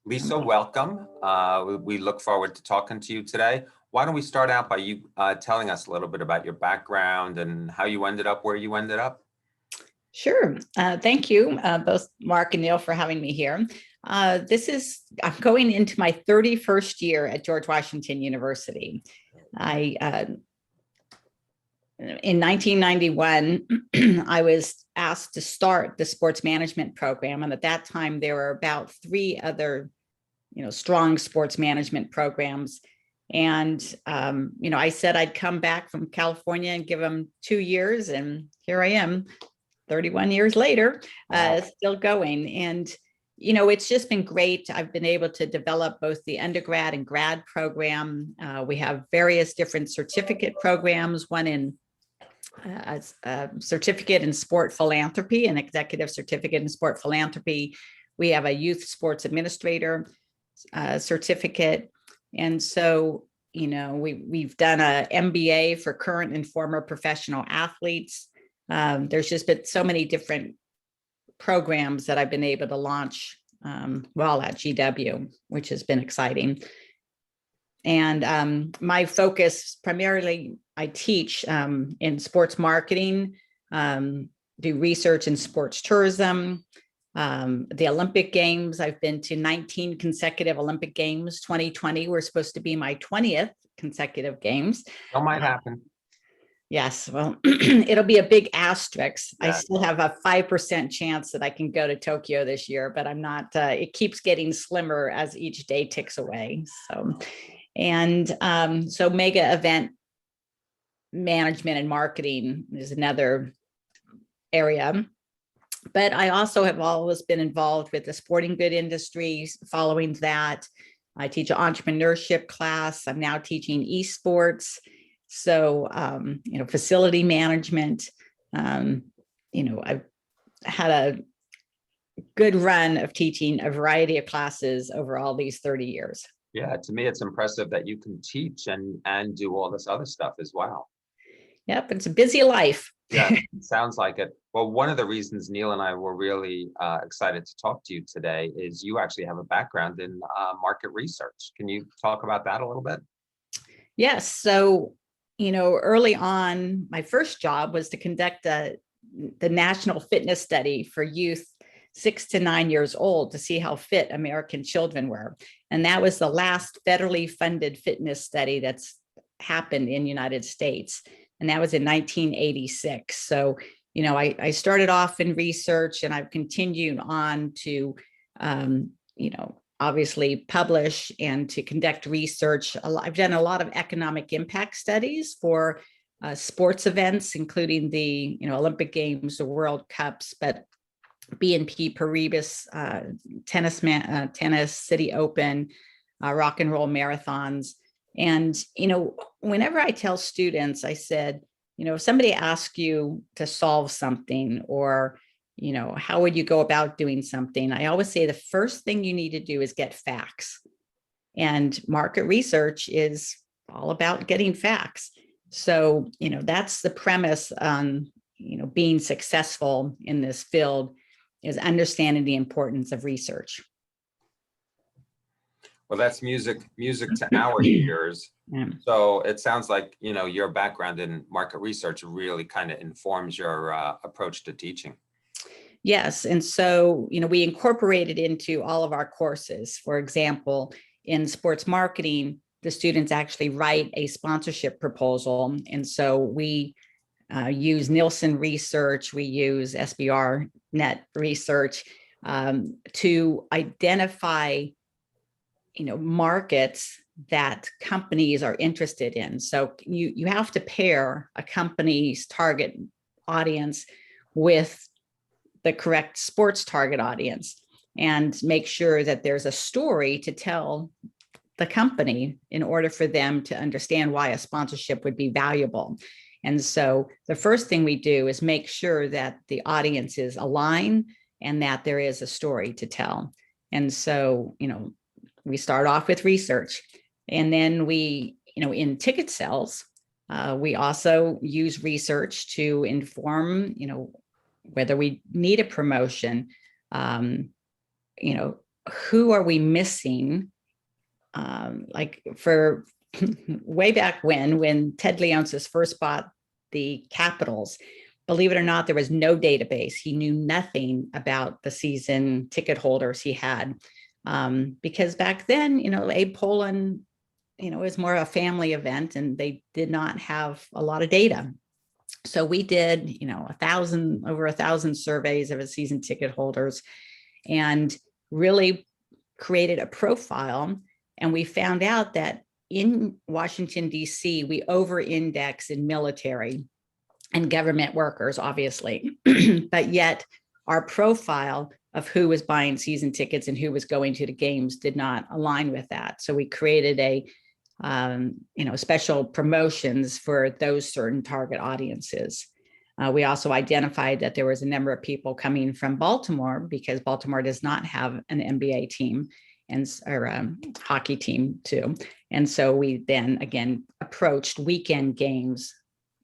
Lisa, welcome. We look forward to talking to you today. Why don't we start out by you telling us a little bit about your background and how you ended up where you ended up? Sure. Thank you, both Mark and Neil, for having me here. I'm going into my 31st year at George Washington University. In 1991, I was asked to start the sports management program. And at that time, there were about 3 other, strong sports management programs. And, I said I'd come back from California and give them 2 years. And here I am, 31 years later, still going. And, it's just been great. I've been able to develop both the undergrad and grad program. We have various different certificate programs, one in a certificate in sport philanthropy, an executive certificate in sport philanthropy. We have a youth sports administrator certificate. And so, we've done a MBA for current and former professional athletes. There's just been so many different programs that I've been able to launch while at GW, which has been exciting. And my focus primarily, I teach in sports marketing, do research in sports tourism, the Olympic Games. I've been to 19 consecutive Olympic Games. 2020 were supposed to be my 20th consecutive games. That might happen. Yes, well, it'll be a big asterisk. Yeah. I still have a 5% chance that I can go to Tokyo this year, but I'm not, it keeps getting slimmer as each day ticks away. So mega event management and marketing is another area. But I also have always been involved with the sporting good industry. Following that, I teach an entrepreneurship class. I'm now teaching esports. So, facility management, I've had a good run of teaching a variety of classes over all these 30 years. Yeah, to me, it's impressive that you can teach and do all this other stuff as well. Yep, it's a busy life. Yeah, it sounds like it. Well, one of the reasons Neil and I were really excited to talk to you today is you actually have a background in market research. Can you talk about that a little bit? Yes. So, early on, my first job was to conduct the national fitness study for youth 6 to 9 years old to see how fit American children were. And that was the last federally funded fitness study that's happened in the United States. And that was in 1986. So, I started off in research and I've continued on to, obviously publish and to conduct research. I've done a lot of economic impact studies for sports events, including the Olympic Games, the World Cups, but BNP Paribas tennis, City Open, rock and roll marathons. And, whenever I tell students, I said, if somebody asks you to solve something or how would you go about doing something? I always say the first thing you need to do is get facts. And market research is all about getting facts. So, that's the premise on, being successful in this field is understanding the importance of research. Well, that's music to our ears. Yeah. So it sounds like, your background in market research really kind of informs your approach to teaching. Yes. And so, we incorporate it into all of our courses. For example, in sports marketing, the students actually write a sponsorship proposal. And so we use Nielsen research, we use SBRnet research to identify, markets that companies are interested in. So you have to pair a company's target audience with the correct sports target audience and make sure that there's a story to tell the company in order for them to understand why a sponsorship would be valuable. And so the first thing we do is make sure that the audiences align and that there is a story to tell. And so, we start off with research, and then we, in ticket sales, we also use research to inform, whether we need a promotion, who are we missing? Like for way back when Ted Leonsis first bought the Capitals, believe it or not, there was no database. He knew nothing about the season ticket holders he had. Because back then, Abe Poland, it was more a family event and they did not have a lot of data. So we did, over 1,000 surveys of his season ticket holders and really created a profile. And we found out that in Washington, D.C., we over-index in military and government workers, obviously, but yet our profile of who was buying season tickets and who was going to the games did not align with that. So we created special promotions for those certain target audiences. We also identified that there was a number of people coming from Baltimore because Baltimore does not have an NBA team or a hockey team too. And so we then again approached weekend games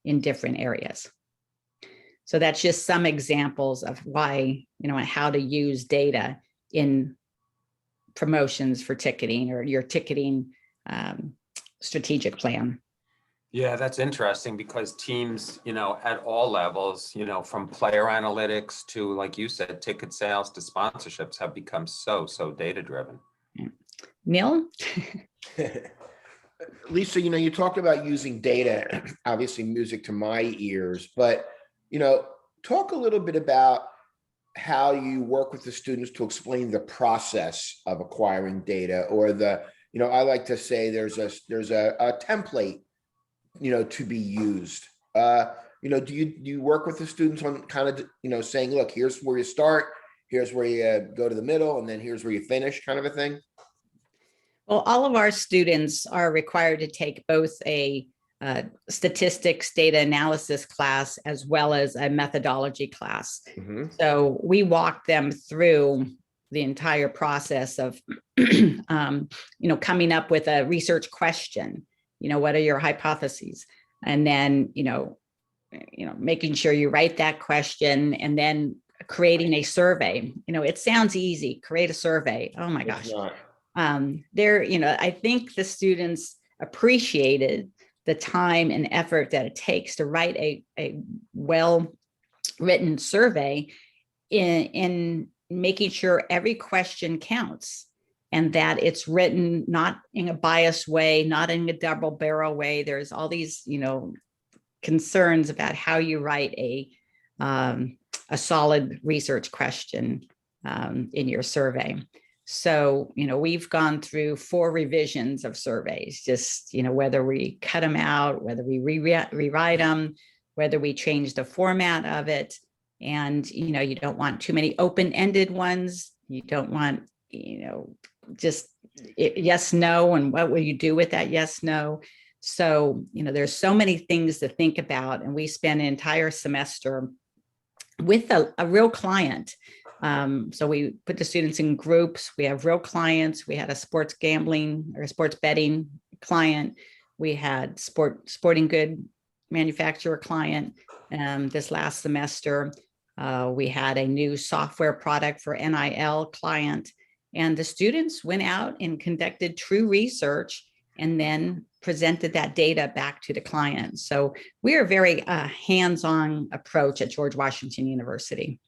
in different areas. So that's just some examples of why, how to use data in promotions for ticketing or your ticketing strategic plan. Yeah, that's interesting because teams, at all levels, from player analytics to, like you said, ticket sales to sponsorships have become so data driven. Neil? Lisa, you talked about using data, obviously music to my ears, but, talk a little bit about how you work with the students to explain the process of acquiring data or I like to say there's a template, to be used. Do you work with the students on kind of, saying, look, here's where you start, here's where you go to the middle, and then here's where you finish kind of a thing? Well, all of our students are required to take both a statistics data analysis class as well as a methodology class. Mm-hmm. So we walk them through the entire process of, coming up with a research question. What are your hypotheses? And then, making sure you write that question and then creating a survey. It sounds easy, create a survey. Oh my gosh. I think the students appreciated the time and effort that it takes to write a well-written survey in making sure every question counts and that it's written not in a biased way, not in a double barrel way. There's all these, concerns about how you write a solid research question in your survey. So, we've gone through 4 revisions of surveys, just, whether we cut them out, whether we rewrite them, whether we change the format of it. And, you don't want too many open-ended ones. You don't want, just yes, no, and what will you do with that yes, no? So, there's so many things to think about. And we spend an entire semester with a real client. So we put the students in groups. We have real clients. We had a sports gambling or sports betting client. We had sporting good manufacturer client this last semester. We had a new software product for NIL client. And the students went out and conducted true research and then presented that data back to the client. So we are very hands-on approach at George Washington University.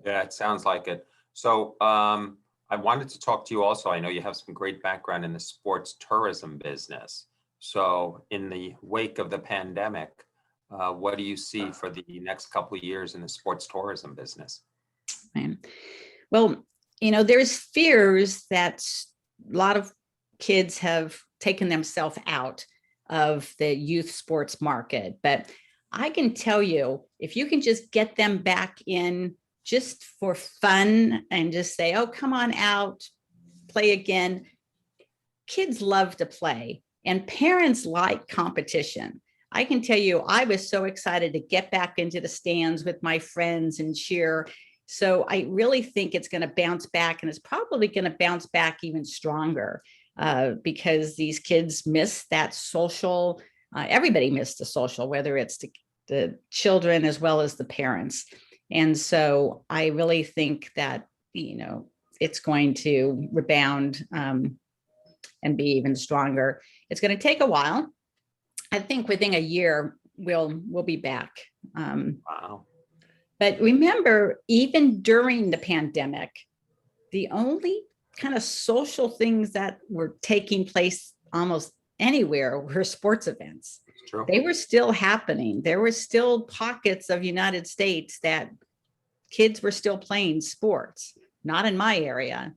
Yeah, it sounds like it. So I wanted to talk to you also. I know you have some great background in the sports tourism business. So in the wake of the pandemic, what do you see for the next couple of years in the sports tourism business? Well, there's fears that a lot of kids have taken themselves out of the youth sports market. But I can tell you, if you can just get them back in just for fun and just say, oh, come on out, play again. Kids love to play and parents like competition. I can tell you, I was so excited to get back into the stands with my friends and cheer. So I really think it's going to bounce back, and it's probably going to bounce back even stronger because these kids miss that social, everybody missed the social, whether it's the children as well as the parents. And so I really think that, it's going to rebound and be even stronger. It's going to take a while. I think within a year, we'll be back. Wow. But remember, even during the pandemic, the only kind of social things that were taking place almost anywhere were sports events. It's true. They were still happening. There were still pockets of United States that kids were still playing sports. Not in my area,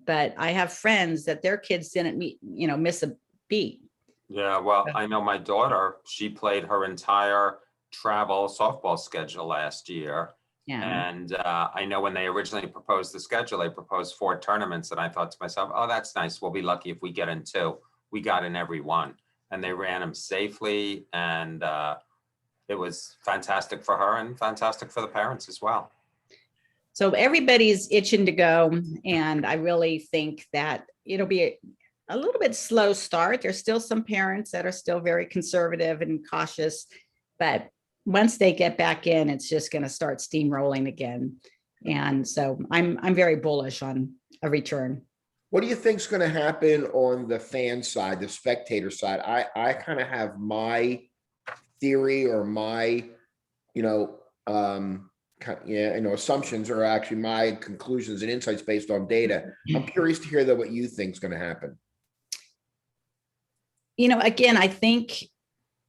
but I have friends that their kids didn't miss a beat. Yeah, well, I know my daughter, she played her entire travel softball schedule last year. Yeah. And I know when they originally proposed the schedule, they proposed 4 tournaments. And I thought to myself, oh, that's nice. We'll be lucky if we get in 2. We got in every one. And they ran them safely. And it was fantastic for her and fantastic for the parents as well. So everybody's itching to go. And I really think that it'll be a little bit slow start. There's still some parents that are still very conservative and cautious, but once they get back in, it's just going to start steamrolling again. And so I'm very bullish on a return. What do you think is going to happen on the fan side, the spectator side? I kind of have my theory or my, assumptions are actually my conclusions and insights based on data. I'm curious to hear what you think is going to happen. Again, I think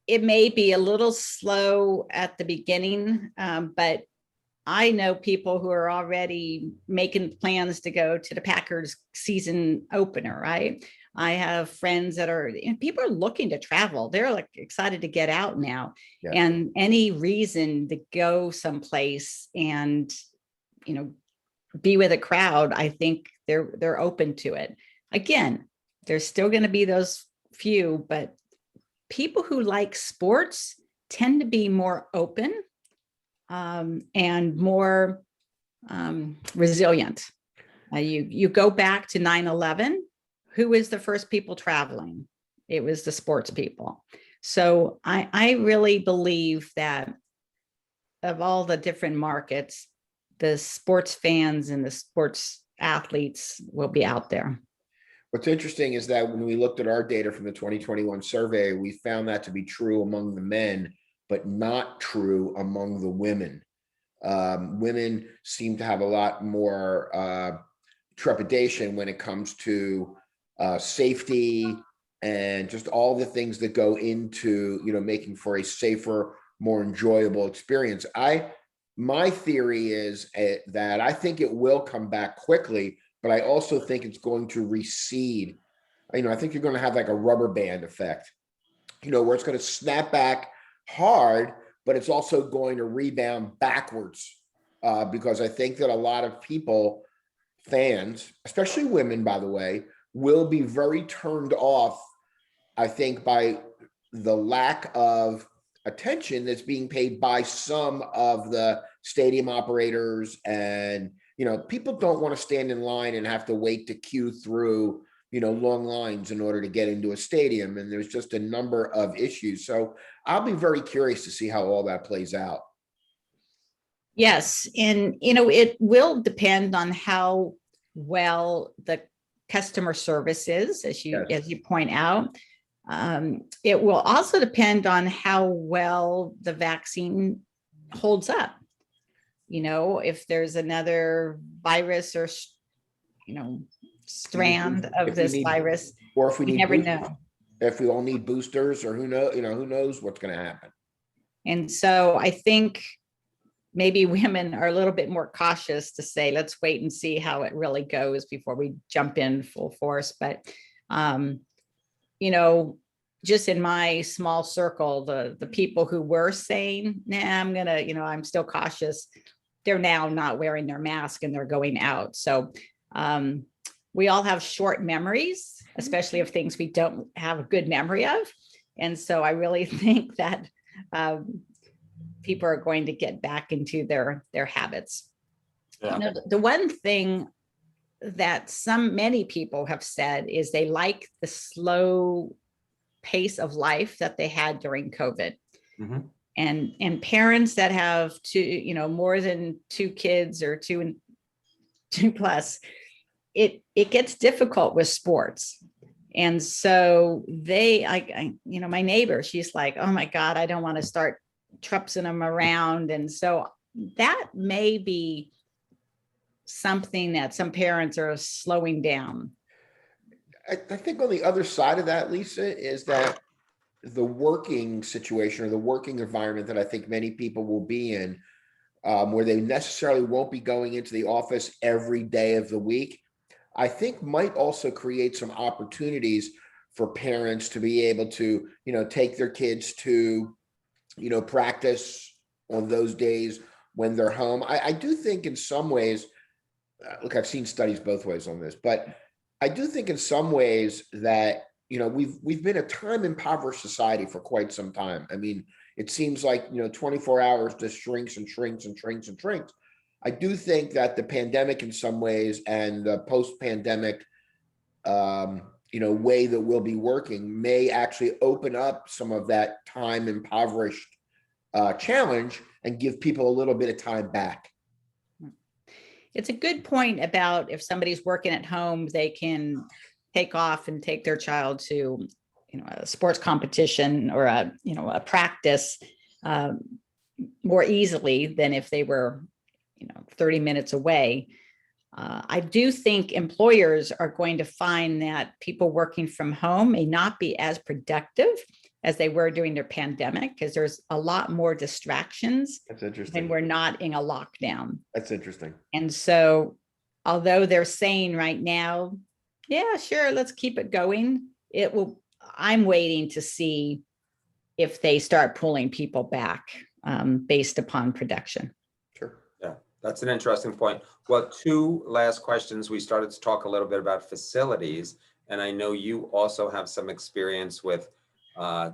it may be a little slow at the beginning, but I know people who are already making plans to go to the Packers season opener, right? I have friends that people are looking to travel. They're like excited to get out now. Yeah. And any reason to go someplace and, be with a crowd, I think they're open to it. Again, there's still going to be those few, but people who like sports tend to be more open and more resilient. You go back to 9/11, who was the first people traveling? It was the sports people. So I really believe that of all the different markets, the sports fans and the sports athletes will be out there. What's interesting is that when we looked at our data from the 2021 survey, we found that to be true among the men, but not true among the women. Women seem to have a lot more trepidation when it comes to safety and just all the things that go into, making for a safer, more enjoyable experience. My theory is that I think it will come back quickly, but I also think it's going to recede. I think you're going to have like a rubber band effect, where it's going to snap back hard, but it's also going to rebound backwards because I think that a lot of people, fans, especially women, by the way, will be very turned off, I think, by the lack of attention that's being paid by some of the stadium operators. And people don't want to stand in line and have to wait to queue through, long lines in order to get into a stadium. And there's just a number of issues. So I'll be very curious to see how all that plays out. Yes. And, it will depend on how well the customer service is, as you point out. It will also depend on how well the vaccine holds up. If there's another virus or, strand of this virus, or if we never know. If we all need boosters, or who knows what's going to happen. And so I think maybe women are a little bit more cautious to say, let's wait and see how it really goes before we jump in full force. But, just in my small circle, the people who were saying, nah, I'm still cautious, they're now not wearing their mask and they're going out. So we all have short memories, especially of things we don't have a good memory of. And so I really think that people are going to get back into their habits. Yeah. The one thing that many people have said is they like the slow pace of life that they had during COVID. Mm-hmm. And parents that have more than 2 kids or 2 plus, it gets difficult with sports. And so my neighbor, she's like, oh my God, I don't want to start trupsing them around. And so that may be something that some parents are slowing down. I think on the other side of that, Lisa, is that the working situation or the working environment that I think many people will be in, where they necessarily won't be going into the office every day of the week, I think might also create some opportunities for parents to be able to, take their kids to, practice on those days when they're home. I do think in some ways, look, I've seen studies both ways on this, but I do think in some ways that, we've been a time impoverished society for quite some time. I mean, it seems like, 24 hours just shrinks and shrinks and shrinks and shrinks. I do think that the pandemic in some ways and the post-pandemic, way that we'll be working may actually open up some of that time impoverished challenge and give people a little bit of time back. It's a good point about if somebody's working at home, they can take off and take their child to, a sports competition or a practice more easily than if they were, 30 minutes away. I do think employers are going to find that people working from home may not be as productive as they were during their pandemic, because there's a lot more distractions. That's interesting. When we're not in a lockdown. That's interesting. And so, although they're saying right now, yeah, sure, let's keep it going, I'm waiting to see if they start pulling people back based upon production. Sure. Yeah, that's an interesting point. Well, two last questions. We started to talk a little bit about facilities, and I know you also have some experience with the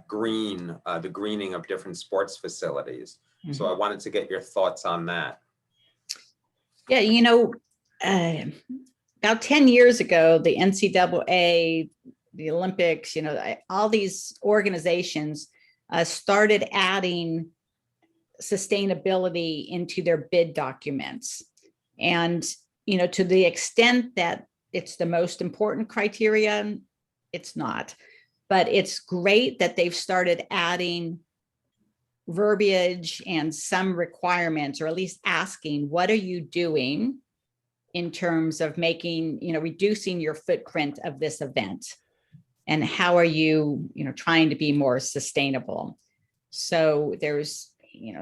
greening of different sports facilities. Mm-hmm. So I wanted to get your thoughts on that. Yeah, about 10 years ago, the NCAA, the Olympics, all these organizations started adding sustainability into their bid documents. And, to the extent that it's the most important criteria, it's not. But it's great that they've started adding verbiage and some requirements, or at least asking, what are you doing in terms of making, reducing your footprint of this event? And how are you, trying to be more sustainable? So there's,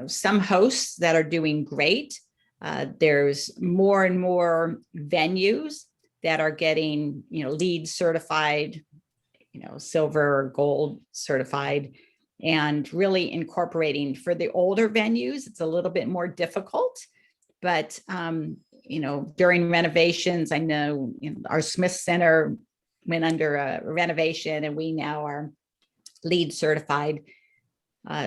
some hosts that are doing great. There's more and more venues that are getting, LEED certified, silver or gold certified, and really incorporating. For the older venues, it's a little bit more difficult, but during renovations, I know, our Smith Center went under a renovation, and we now are LEED certified.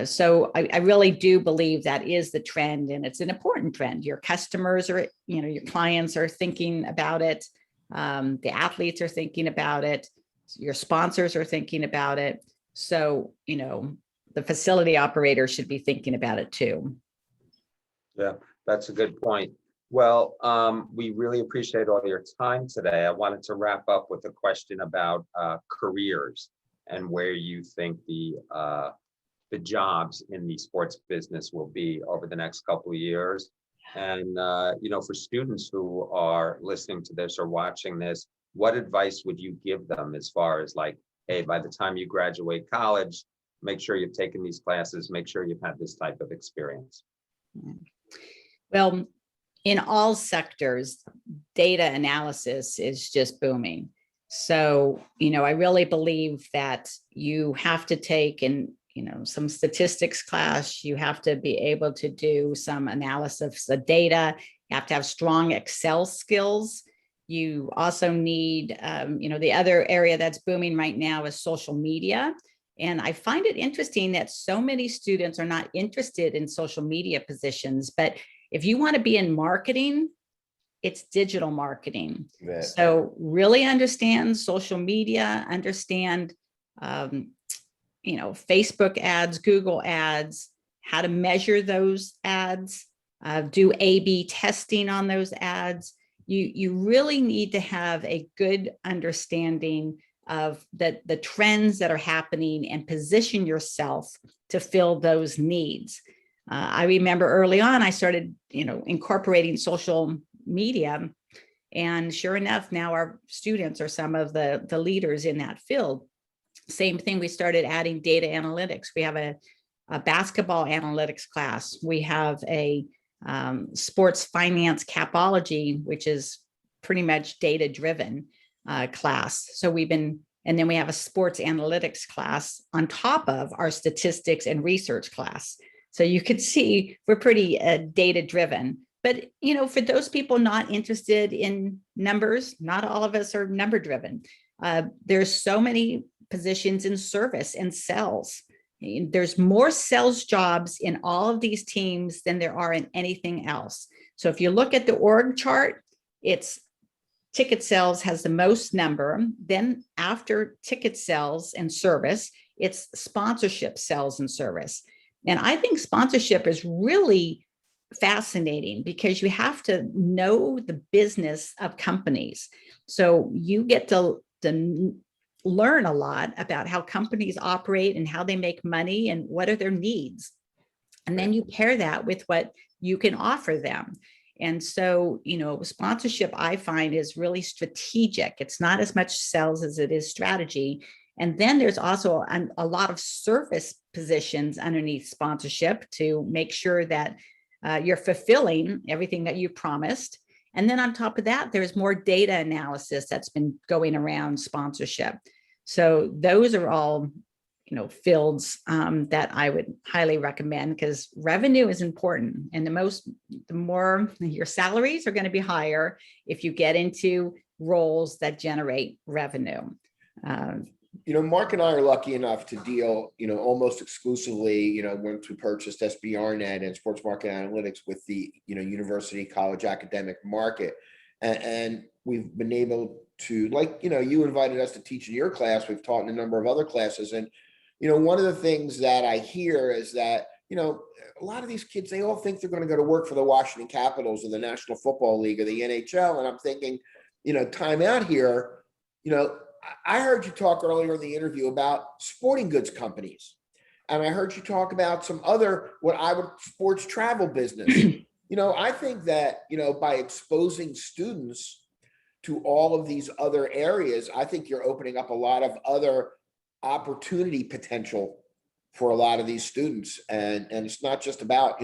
So I really do believe that is the trend, and it's an important trend. Your customers are, your clients are thinking about it. The athletes are thinking about it. Your sponsors are thinking about it. So, the facility operator should be thinking about it too. Yeah, that's a good point. Well, we really appreciate all your time today. I wanted to wrap up with a question about careers and where you think the jobs in the sports business will be over the next couple of years. And, for students who are listening to this or watching this, what advice would you give them as far as like, hey, by the time you graduate college, make sure you've taken these classes, make sure you've had this type of experience? Well, in all sectors, data analysis is just booming. So, I really believe that you have to take some statistics class. You have to be able to do some analysis of data. You have to have strong Excel skills. You also need, the other area that's booming right now is social media. And I find it interesting that so many students are not interested in social media positions, but if you want to be in marketing, it's digital marketing. Yeah. So really understand social media, understand, Facebook ads, Google ads, how to measure those ads, do A/B testing on those ads. you really need to have a good understanding of the trends that are happening and position yourself to fill those needs. I remember early on, I started, incorporating social media, and sure enough, now our students are some of the leaders in that field. Same thing, we started adding data analytics. We have a basketball analytics class. We have a sports finance capology, which is pretty much data driven class. So and then we have a sports analytics class on top of our statistics and research class. So you could see we're pretty data driven. But, for those people not interested in numbers, not all of us are number driven. There's so many positions in service and sales. There's more sales jobs in all of these teams than there are in anything else. So if you look at the org chart, it's ticket sales has the most number. Then after ticket sales and service, it's sponsorship sales and service. And I think sponsorship is really fascinating because you have to know the business of companies. So you get to learn a lot about how companies operate and how they make money and what are their needs. And then you pair that with what you can offer them. And so, sponsorship, I find, is really strategic. It's not as much sales as it is strategy. And then there's also a lot of service positions underneath sponsorship to make sure that you're fulfilling everything that you promised. And then on top of that, there's more data analysis that's been going around sponsorship. So those are all, fields that I would highly recommend, because revenue is important. And the more your salaries are going to be higher if you get into roles that generate revenue. Mark and I are lucky enough to deal, almost exclusively, once we purchased SBRnet and Sports Market Analytics with the, university college academic market. And we've been able to, you invited us to teach in your class. We've taught in a number of other classes. And, one of the things that I hear is that, a lot of these kids, they all think they're going to go to work for the Washington Capitals or the National Football League or the NHL. And I'm thinking, time out here, I heard you talk earlier in the interview about sporting goods companies. And I heard you talk about some other, sports travel business. I think that, by exposing students to all of these other areas, I think you're opening up a lot of other opportunity potential for a lot of these students. And it's not just about,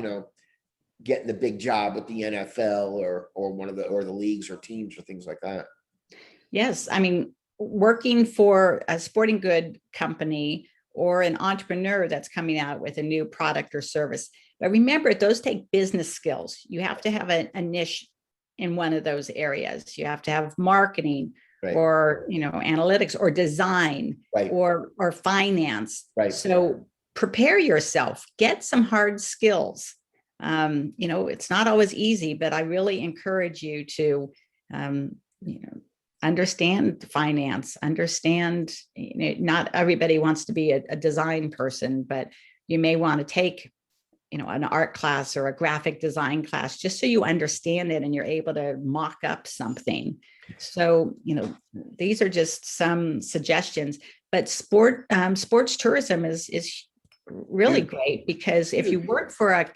getting the big job with the NFL or the leagues or teams or things like that. Yes. I mean, working for a sporting good company or an entrepreneur that's coming out with a new product or service. But remember, those take business skills. You have to have a niche in one of those areas. You have to have marketing, right, or, analytics or design, right, or finance. Right. So prepare yourself, get some hard skills. It's not always easy, but I really encourage you to, understand finance, understand, not everybody wants to be a design person, but you may want to take, an art class or a graphic design class, just so you understand it and you're able to mock up something. So, these are just some suggestions, but sports tourism is really great, because if you work for a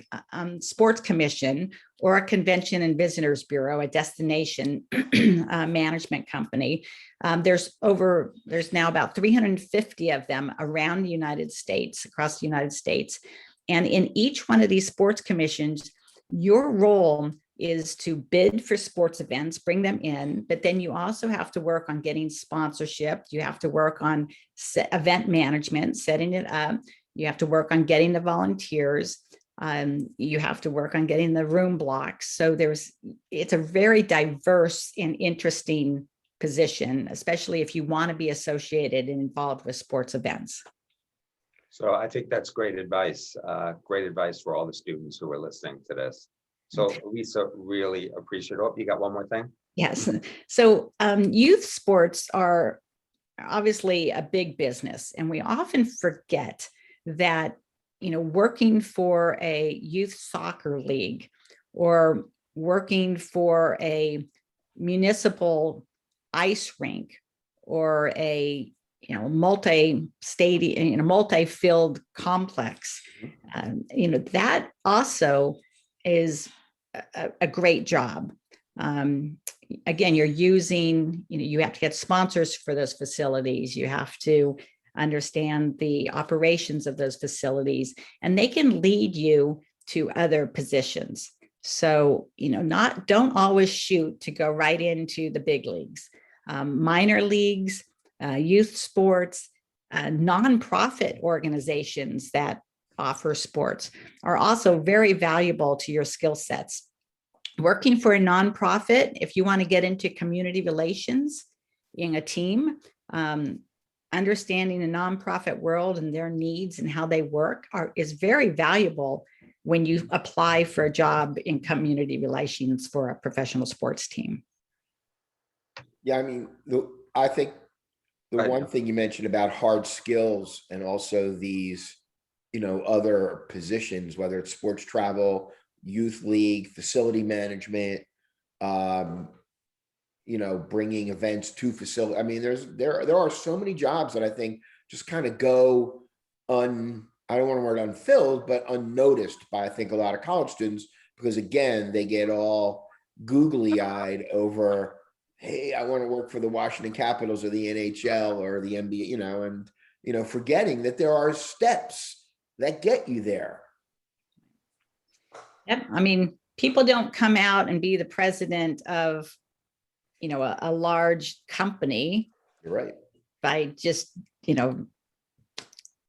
sports commission or a convention and visitors bureau, a destination management company, there's now about 350 of them around the United States, across the United States. And in each one of these sports commissions, your role is to bid for sports events, bring them in, but then you also have to work on getting sponsorship. You have to work on event management, setting it up. You have to work on getting the volunteers. You have to work on getting the room blocks. So it's a very diverse and interesting position, especially if you want to be associated and involved with sports events. So I think that's great advice for all the students who are listening to this. So Lisa, really appreciate it. Oh, you got one more thing? Yes. So youth sports are obviously a big business, and we often forget that, working for a youth soccer league or working for a municipal ice rink or a multi-stadium, multi-field complex, that also is a great job. Again, you're using, you have to get sponsors for those facilities. You have to understand the operations of those facilities, and they can lead you to other positions. So, don't always shoot to go right into the big leagues. Minor leagues, youth sports, nonprofit organizations that offer sports are also very valuable to your skill sets. Working for a nonprofit, if you want to get into community relations in a team, understanding the nonprofit world and their needs and how they work is very valuable when you apply for a job in community relations for a professional sports team. Yeah, I mean, I think the one thing you mentioned about hard skills and also these, other positions, whether it's sports travel, youth league, facility management, bringing events to facility. I mean, there are so many jobs that I think just kind of go I don't want to word unfilled, but unnoticed by, I think, a lot of college students, because again, they get all googly eyed over, hey, I want to work for the Washington Capitals or the NHL or the NBA, and, forgetting that there are steps that get you there. Yep. I mean, people don't come out and be the president of, a large company. You're right. By just,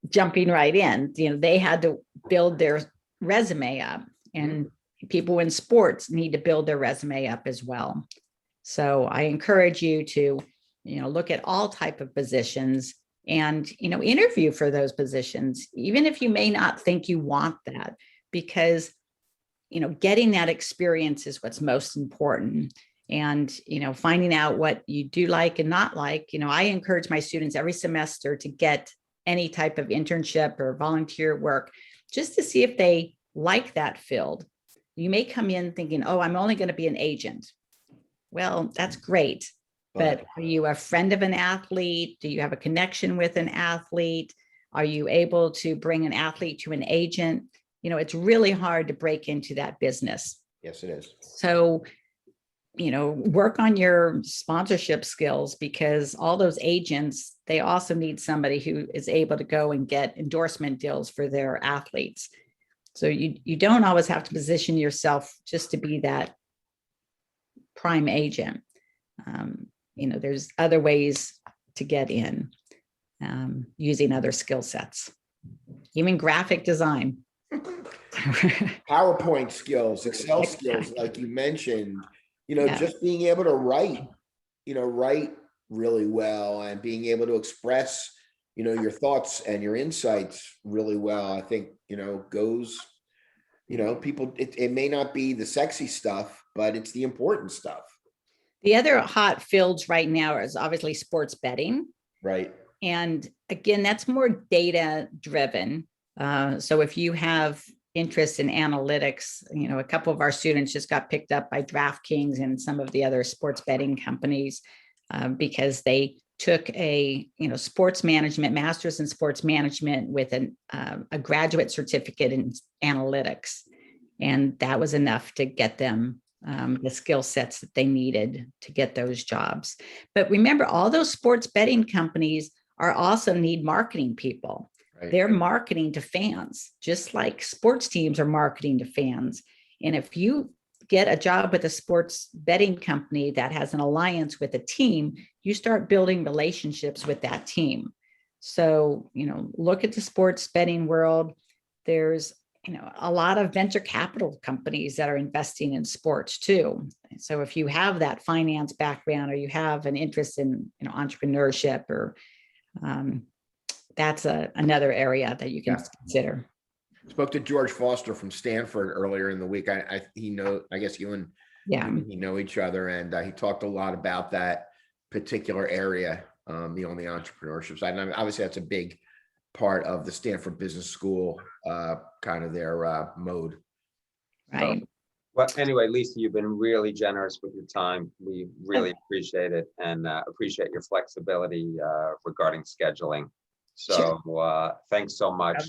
jumping right in. They had to build their resume up, and people in sports need to build their resume up as well. So I encourage you to, look at all type of positions and, interview for those positions, even if you may not think you want that, because, getting that experience is what's most important. And, finding out what you do like and not like. I encourage my students every semester to get any type of internship or volunteer work, just to see if they like that field. You may come in thinking, oh, I'm only going to be an agent. Well, that's great. But are you a friend of an athlete? Do you have a connection with an athlete? Are you able to bring an athlete to an agent? It's really hard to break into that business. Yes, it is. So, work on your sponsorship skills, because all those agents, they also need somebody who is able to go and get endorsement deals for their athletes. So you don't always have to position yourself just to be that prime agent. There's other ways to get in, using other skill sets, even graphic design. PowerPoint skills, Excel skills, like you mentioned, just being able to write really well, and being able to express, your thoughts and your insights really well, I think, goes, people, it may not be the sexy stuff, but it's the important stuff. The other hot fields right now is obviously sports betting. Right. And again, that's more data driven. So if you have interest in analytics, a couple of our students just got picked up by DraftKings and some of the other sports betting companies, because they took a sports management, master's in sports management with a graduate certificate in analytics. And that was enough to get them the skill sets that they needed to get those jobs. But remember, all those sports betting companies are also need marketing people. Right. They're marketing to fans, just like sports teams are marketing to fans. And if you get a job with a sports betting company that has an alliance with a team, you start building relationships with that team. So, look at the sports betting world. There's a lot of venture capital companies that are investing in sports too. So if you have that finance background, or you have an interest in entrepreneurship, or that's another area that you can consider. Spoke to George Foster from Stanford earlier in the week. I guess you and he know each other, and he talked a lot about that particular area, on the entrepreneurship side. And obviously that's a big part of the Stanford Business School, kind of their mode. Right. Well, anyway, Lisa, you've been really generous with your time. We really appreciate it and appreciate your flexibility regarding scheduling. So thanks so much.